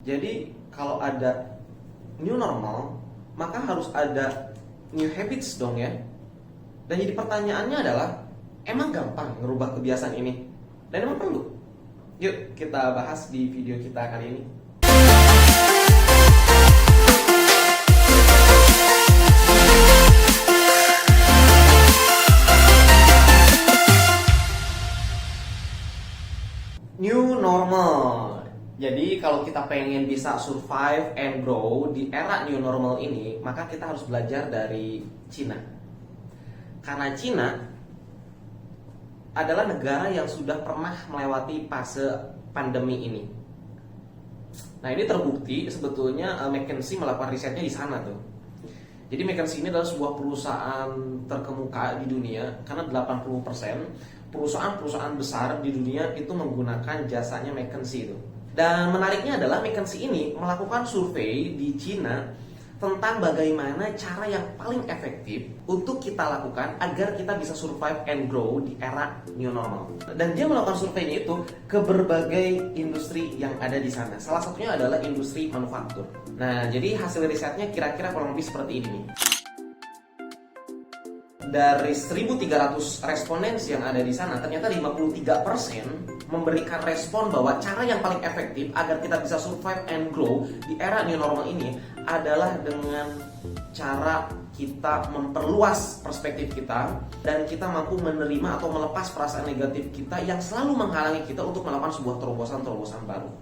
Jadi kalau ada new normal, maka harus ada new habits dong ya. Dan jadi pertanyaannya adalah, emang gampang ngerubah kebiasaan ini? Dan emang perlu? Yuk kita bahas di video kita kali ini. New normal. Jadi kalau kita pengen bisa survive and grow di era new normal ini, maka kita harus belajar dari Cina. Karena Cina adalah negara yang sudah pernah melewati fase pandemi ini. Nah, ini terbukti sebetulnya McKinsey melakukan risetnya di sana tuh. Jadi McKinsey ini adalah sebuah perusahaan terkemuka di dunia, karena 80% perusahaan-perusahaan besar di dunia itu menggunakan jasanya McKinsey itu. Dan menariknya adalah McKinsey ini melakukan survei di Cina tentang bagaimana cara yang paling efektif untuk kita lakukan agar kita bisa survive and grow di era new normal. Dan dia melakukan surveinya itu ke berbagai industri yang ada di sana. Salah satunya adalah industri manufaktur. Nah, jadi hasil risetnya kira-kira kurang lebih seperti ini nih. Dari 1.300 respondens yang ada di sana, ternyata 53% memberikan respon bahwa cara yang paling efektif agar kita bisa survive and grow di era new normal ini adalah dengan cara kita memperluas perspektif kita dan kita mampu menerima atau melepas perasaan negatif kita yang selalu menghalangi kita untuk melakukan sebuah terobosan-terobosan baru.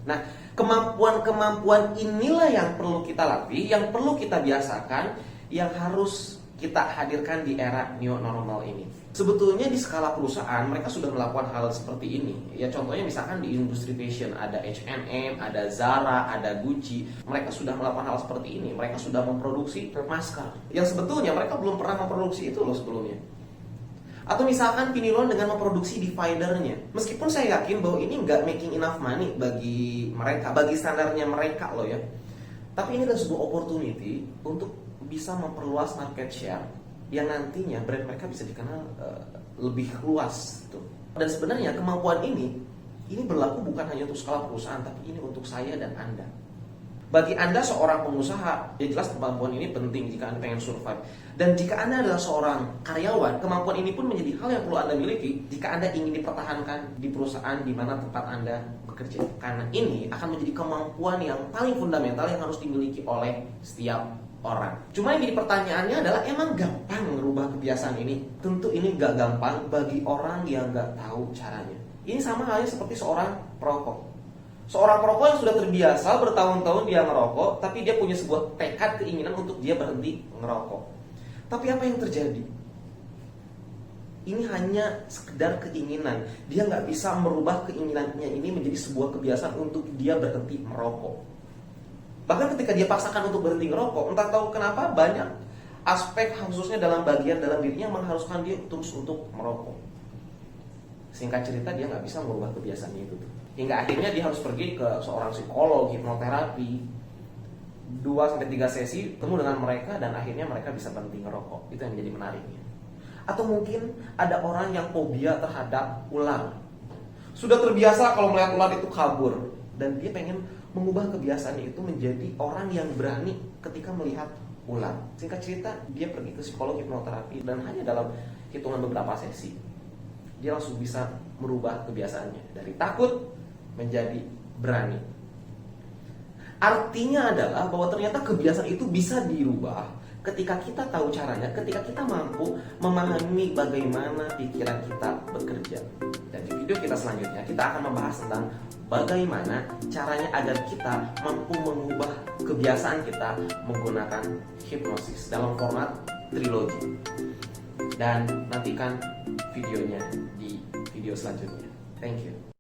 Nah, kemampuan-kemampuan inilah yang perlu kita latih, yang perlu kita biasakan, yang harus kita hadirkan di era new normal ini. Sebetulnya di skala perusahaan mereka sudah melakukan hal seperti ini. Ya contohnya misalkan di industri fashion ada H&M, ada Zara, ada Gucci. Mereka sudah melakukan hal seperti ini. Mereka sudah memproduksi masker yang sebetulnya mereka belum pernah memproduksi itu loh sebelumnya. Atau misalkan Pinilon dengan memproduksi dividernya. Meskipun saya yakin bahwa ini nggak making enough money bagi mereka, bagi standarnya mereka loh ya. Tapi ini adalah sebuah opportunity untuk bisa memperluas market share yang nantinya brand mereka bisa dikenal lebih luas gitu. Dan sebenarnya kemampuan ini berlaku bukan hanya untuk skala perusahaan, tapi ini untuk saya dan Anda. Bagi Anda seorang pengusaha, ya jelas kemampuan ini penting jika Anda pengen survive. Dan jika Anda adalah seorang karyawan, kemampuan ini pun menjadi hal yang perlu Anda miliki jika Anda ingin dipertahankan di perusahaan di mana tempat Anda bekerja. Karena ini akan menjadi kemampuan yang paling fundamental yang harus dimiliki oleh setiap orang. Cuma yang jadi pertanyaannya adalah, emang gampang merubah kebiasaan ini? Tentu ini gak gampang bagi orang yang gak tahu caranya. Ini sama halnya seperti seorang perokok. Seorang perokok yang sudah terbiasa bertahun-tahun dia ngerokok, tapi dia punya sebuah tekad keinginan untuk dia berhenti ngerokok. Tapi apa yang terjadi? Ini hanya sekedar keinginan. Dia gak bisa merubah keinginannya ini menjadi sebuah kebiasaan untuk dia berhenti merokok. Bahkan ketika dia paksakan untuk berhenti ngerokok, entah tahu kenapa banyak aspek khususnya dalam bagian dalam dirinya mengharuskan dia terus untuk merokok. Singkat cerita dia nggak bisa merubah kebiasaannya itu. Hingga akhirnya dia harus pergi ke seorang psikolog, hipnoterapi, 2-3 sesi ketemu dengan mereka dan akhirnya mereka bisa berhenti ngerokok. Itu yang menjadi menariknya. Atau mungkin ada orang yang fobia terhadap ular. Sudah terbiasa kalau melihat ular itu kabur dan dia pengen mengubah kebiasaannya itu menjadi orang yang berani ketika melihat ular. Singkat cerita, dia pergi ke psikolog hipnoterapi dan hanya dalam hitungan beberapa sesi dia langsung bisa merubah kebiasaannya dari takut menjadi berani. Artinya adalah bahwa ternyata kebiasaan itu bisa dirubah ketika kita tahu caranya, ketika kita mampu memahami bagaimana pikiran kita bekerja. Dan di video kita selanjutnya kita akan membahas tentang bagaimana caranya agar kita mampu mengubah kebiasaan kita menggunakan hipnosis dalam format trilogi. Dan nantikan videonya di video selanjutnya. Thank you.